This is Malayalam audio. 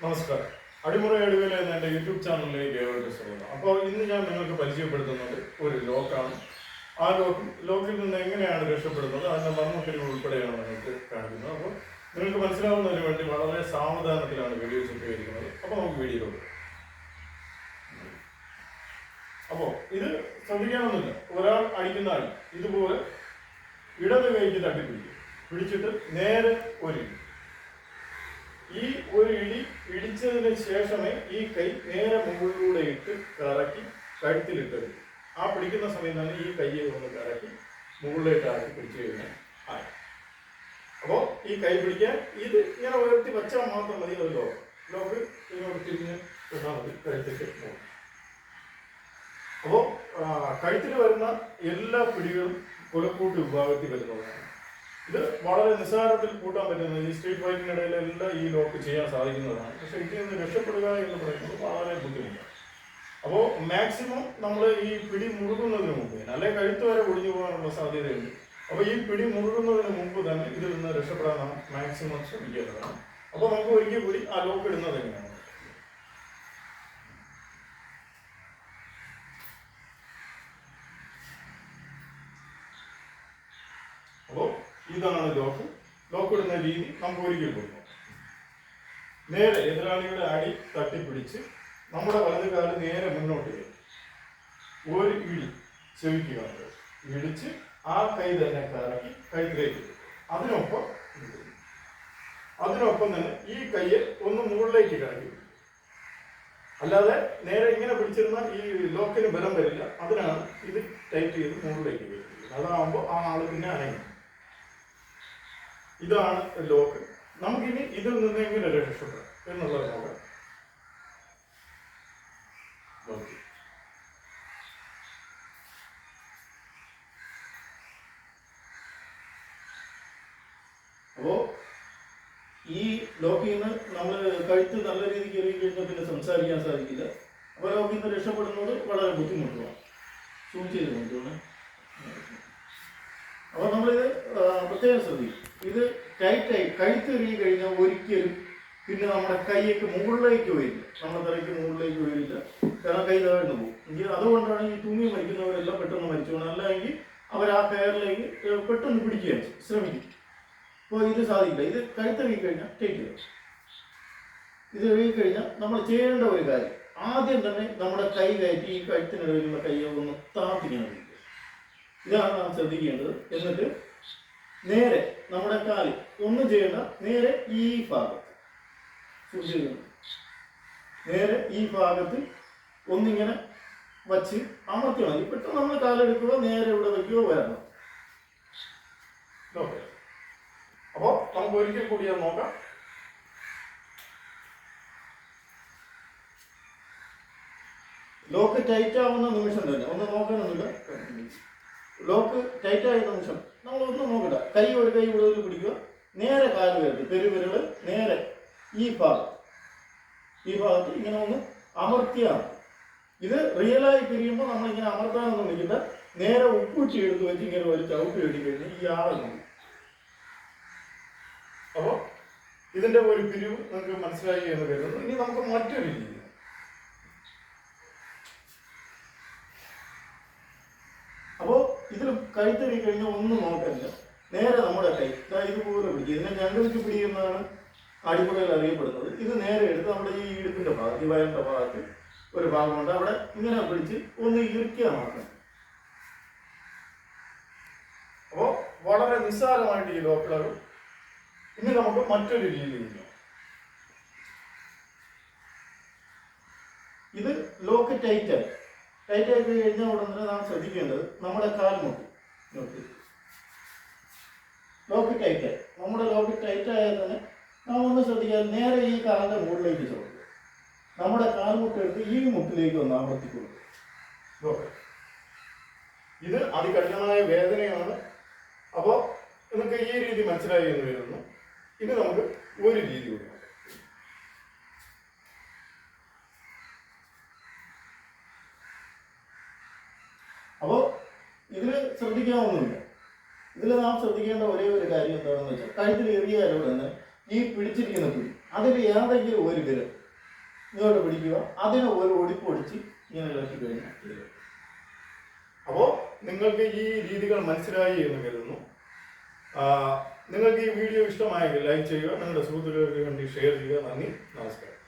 നമസ്കാരം. അടിമുറ അടിവേല എന്ന എൻ്റെ യൂട്യൂബ് ചാനലിലേക്ക് ഏവർക്കും സ്വാഗതം. അപ്പോൾ ഇന്ന് ഞാൻ നിങ്ങൾക്ക് പരിചയപ്പെടുത്തുന്നത് ഒരു ലോക്കാണ്. ആ ലോക്കിൽ നിന്ന് എങ്ങനെയാണ് രക്ഷപ്പെടുന്നത്, അതിൻ്റെ മർമ്മത്തിരിവ് ഉൾപ്പെടെയാണ് നിങ്ങൾക്ക് കാണിക്കുന്നത്. അപ്പോൾ നിങ്ങൾക്ക് മനസ്സിലാവുന്നതിന് വേണ്ടി വളരെ സാവധാനത്തിലാണ് വീഡിയോ ചിത്രീകരിക്കുന്നത്. അപ്പോൾ നമുക്ക് വീഡിയോയിലോട്ട്. അപ്പോൾ ഇത് ശ്രദ്ധിക്കാനൊന്നുമില്ല. ഒരാൾ അടിക്കുന്ന അടി ഇതുപോലെ ഇടത് കൈക്ക് തട്ടിപ്പിടിക്കും. പിടിച്ചിട്ട് നേരെ ഒരു ഈ ഒരു ഇടിച്ചതിന് ശേഷമേ ഈ കൈ നേരെ മുകളിലൂടെ ഇട്ട് കറക്കി കഴുത്തിലിട്ടത്. ആ പിടിക്കുന്ന സമയം തന്നെ ഈ കൈയെ ഒന്ന് കറക്കി മുകളിലേക്ക് ആക്കി പിടിച്ചു കഴിഞ്ഞാൽ ആയി. അപ്പോൾ ഈ കൈ പിടിക്കാൻ ഇത് ഇങ്ങനെ ഉയർത്തി വെച്ചാൽ മാത്രം മതി. ഒരു ലോക്ക് ഇങ്ങോട്ട് തിരിഞ്ഞ് ഇട്ടാൽ മതി, കഴുത്തിട്ട് പോകും. അപ്പോൾ കഴുത്തിൽ വരുന്ന എല്ലാ പിടികളും കൊലക്കൂട്ട് വിഭാഗത്തിൽ വരുന്നതാണ്. ഇത് വളരെ നിസ്സാരത്തിൽ കൂട്ടാൻ പറ്റുന്നത്. ഈ സ്ട്രീറ്റ് ഫൈറ്റിനിടയിലെല്ലാം ഈ ലോക്ക് ചെയ്യാൻ സാധിക്കുന്നതാണ്. പക്ഷെ ഇതിൽ നിന്ന് രക്ഷപ്പെടുക എന്ന് പറയുന്നത് വളരെ ബുദ്ധിമുട്ടാണ്. അപ്പോൾ മാക്സിമം നമ്മൾ ഈ പിടി മുറുകുന്നതിന് മുമ്പ്, അല്ലെങ്കിൽ കഴുത്ത് വരെ ഒടിഞ്ഞു പോകാനുള്ള സാധ്യതയുണ്ട്. അപ്പോൾ ഈ പിടി മുറുകുന്നതിന് മുമ്പ് തന്നെ ഇതിൽ നിന്ന് രക്ഷപ്പെടാൻ നാം മാക്സിമം ശ്രമിക്കേണ്ടതാണ്. അപ്പോൾ നമുക്ക് ഒരിക്കൽ കൂടി ആ ലോക്ക് ഇടുന്നത് എങ്ങനെയാണ്. അപ്പോൾ ഇതാണ് ലോക്ക് ഇടുന്ന രീതി. നമുക്ക് ഒരിക്കൽ കൊടുക്കും. നേരെ എതിരാളിയുടെ അടി തട്ടിപ്പിടിച്ച് നമ്മുടെ വലത് കാല് നേരെ മുന്നോട്ട് വരും. ഒരു ഇടി ചെവിക്കുക, ഇടിച്ച് ആ കൈ തന്നെ കറക്കി കഴുത്തിലേക്ക്. അതിനൊപ്പം തന്നെ ഈ കൈയെ ഒന്ന് മുകളിലേക്ക് കറക്കി. അല്ലാതെ നേരെ ഇങ്ങനെ പിടിച്ചിരുന്ന ഈ ലോക്കിന് ബലം വരില്ല. അതിനാണ് ഇത് ടൈറ്റ് ചെയ്ത് മുകളിലേക്ക് വരുന്നത്. അതാകുമ്പോൾ ആ ആള് പിന്നെ അനങ്ങും. ഇതാണ് ലോക്ക്. നമുക്കിനി ഇതിൽ നിന്ന് എങ്ങനെ രക്ഷപ്പെടാം എന്നുള്ളത് നോക്കാം. അപ്പോ ഈ ലോക്കിൽ നിന്ന് നമ്മൾ കഴുത്ത് നല്ല രീതിക്ക് എറിയി കഴിഞ്ഞാൽ പിന്നെ സംസാരിക്കാൻ സാധിക്കില്ല. അപ്പോൾ ലോക്കിൽ നിന്ന് രക്ഷപ്പെടുന്നത് വളരെ ബുദ്ധിമുട്ടാണ്. സൂം ചെയ്ത് കൊണ്ടുപോകണം. അപ്പോൾ നമ്മളിത് പ്രത്യേകം ശ്രദ്ധിക്കും. ഇത് ടൈറ്റായി കഴുത്തെറിയി കഴിഞ്ഞാൽ ഒരിക്കലും പിന്നെ നമ്മുടെ കൈയ്ക്ക് മുകളിലേക്ക് വരില്ല. നമ്മുടെ തലയ്ക്ക് മുകളിലേക്ക് വരില്ല. കാരണം കൈ താഴ്ന്നു പോകും. അതുകൊണ്ടാണ് ഈ തൂങ്ങി മരിക്കുന്നവരെല്ലാം പെട്ടെന്ന് മരിച്ചു പോകുന്നത്. അല്ലെങ്കിൽ അവർ ആ കയറിലേക്ക് പെട്ടെന്ന് പിടിക്കാൻ ശ്രമിക്കും. അപ്പോൾ ഇത് സാധിക്കില്ല. ഇത് കഴുത്തെറിയി കഴിഞ്ഞാൽ ടൈറ്റ് ചെയ്യും. ഇത് എഴുതിക്കഴിഞ്ഞാൽ നമ്മൾ ചെയ്യേണ്ട ഒരു കാര്യം, ആദ്യം തന്നെ നമ്മുടെ കൈ കയറ്റി ഈ കഴുത്തിനിടയിലുള്ള കൈയെ ഒന്ന് താത്തിങ്ങനെ പിടിക്കുക. ഇതാണ് നാം ശ്രദ്ധിക്കേണ്ടത്. എന്നിട്ട് നേരെ നമ്മുടെ കാല് ഒന്നും ചെയ്യേണ്ട, നേരെ ഈ ഭാഗത്ത് നേരെ ഈ ഭാഗത്ത് ഒന്നിങ്ങനെ വച്ച് അമർത്തി മതി. പെട്ടെന്ന് നമ്മൾ കാലെടുക്കുക, നേരെ ഇവിടെ വയ്ക്കുക, വരണം. ഓക്കെ. അപ്പോൾ നമുക്ക് ഒരിക്കൽ കൂടി അത് നോക്കാം. ലോക്ക് ടൈറ്റ് ആവുന്ന നിമിഷം തന്നെ ഒന്ന് നോക്കണമെന്നില്ല. ലോക്ക് ടൈറ്റ് ആയ നിമിഷം നമ്മളൊന്നും നോക്കണ്ട. കൈ ഒരു കൈ കൂടുതൽ പിടിക്കുക, നേരെ കാല് വരുന്നത് പെരുവിരൽ നേരെ ഈ ഭാഗത്ത് ഇങ്ങനെ ഒന്ന് അമർത്തിയാണ്. ഇത് റിയലായി പിരിയുമ്പോൾ നമ്മളിങ്ങനെ അമർത്താനൊന്നും നിൽക്കില്ല. നേരെ ഉപ്പൂറ്റി എടുത്ത് വെച്ച് ഇങ്ങനെ ഒരു ചവിട്ടി വെട്ടിക്കഴിഞ്ഞാൽ ഈ ആളെ നോക്കും. അപ്പോൾ ഇതിൻ്റെ ഒരു പിരിവ് നമുക്ക് മനസ്സിലായി എന്ന് കരുതുന്നു. ഇനി നമുക്ക് മറ്റൊരു രീതി. അപ്പോൾ ഇതിൽ കഴുത്തെറി കഴിഞ്ഞാൽ ഒന്നും നോക്കല്ല. നേരെ നമ്മുടെ കൈ ഇതുപോലെ പിടിക്കുക. ഇതിനെ ഞങ്ങൾക്ക് പിടിക്കുന്നതാണ് അടിമുറയിൽ അറിയപ്പെടുന്നത്. ഇത് നേരെ എടുത്ത് നമ്മുടെ ഈ ഇടുപ്പിൻ്റെ ഭാഗത്ത്, ഈ വയറിൻ്റെ ഭാഗത്ത് ഒരു ഭാഗമുണ്ട്, അവിടെ ഇങ്ങനെ പിടിച്ച് ഒന്ന് ഇറുക്കുക മാത്രം. അപ്പോൾ വളരെ നിസ്സാരമായിട്ട് ഈ ലോക്കിളകും. ഇനി നമുക്ക് മറ്റൊരു രീതി ഉണ്ട്. ഇത് ലോക്ക് ടൈറ്റായി കഴിഞ്ഞാൽ ഉടൻ തന്നെ നാം ശ്രദ്ധിക്കേണ്ടത് നമ്മുടെ കാൽമുട്ട് ലോക്ക് ടൈറ്റായി. നമ്മുടെ ലോക്ക് ടൈറ്റായാൽ തന്നെ നാം ഒന്ന് ശ്രദ്ധിക്കാൻ, നേരെ ഈ കാലിൻ്റെ മുകളിലേക്ക് ചോദിക്കുക. നമ്മുടെ കാൽമുട്ട് എടുത്ത് ഈ മുട്ടിലേക്ക് ഒന്ന് അമർത്തി കൊടുക്കുക. ഇത് അതികഠിനമായ വേദനയാണ്. അപ്പോൾ നമുക്ക് ഈ രീതി മനസ്സിലായി എന്ന് വരുന്നു. ഇനി നമുക്ക് ഒരു രീതി കൂടി. അപ്പോൾ ഇതിൽ ശ്രദ്ധിക്കാവുന്നില്ല. ഇതിൽ നാം ശ്രദ്ധിക്കേണ്ട ഒരേ ഒരു കാര്യം എന്താണെന്ന് വെച്ചാൽ, കഴുത്തിൽ എറിയാലോ തന്നെ ഈ പിടിച്ചിരിക്കുന്ന പിടി അതിൽ ഏതെങ്കിലും ഒരു വിരൽ ഇങ്ങോട്ട് പിടിക്കുക, അതിനെ ഒരു ഒടിപ്പ് ഒടിച്ച് ഇങ്ങനെ ഇളക്കി കഴിഞ്ഞാൽ തീരും. അപ്പോൾ നിങ്ങൾക്ക് ഈ രീതികൾ മനസ്സിലായി എന്ന് കരുതുന്നു. നിങ്ങൾക്ക് ഈ വീഡിയോ ഇഷ്ടമായെങ്കിൽ ലൈക്ക് ചെയ്യുക, നിങ്ങളുടെ സുഹൃത്തുക്കൾക്ക് വേണ്ടി ഷെയർ ചെയ്യുക. നന്ദി, നമസ്കാരം.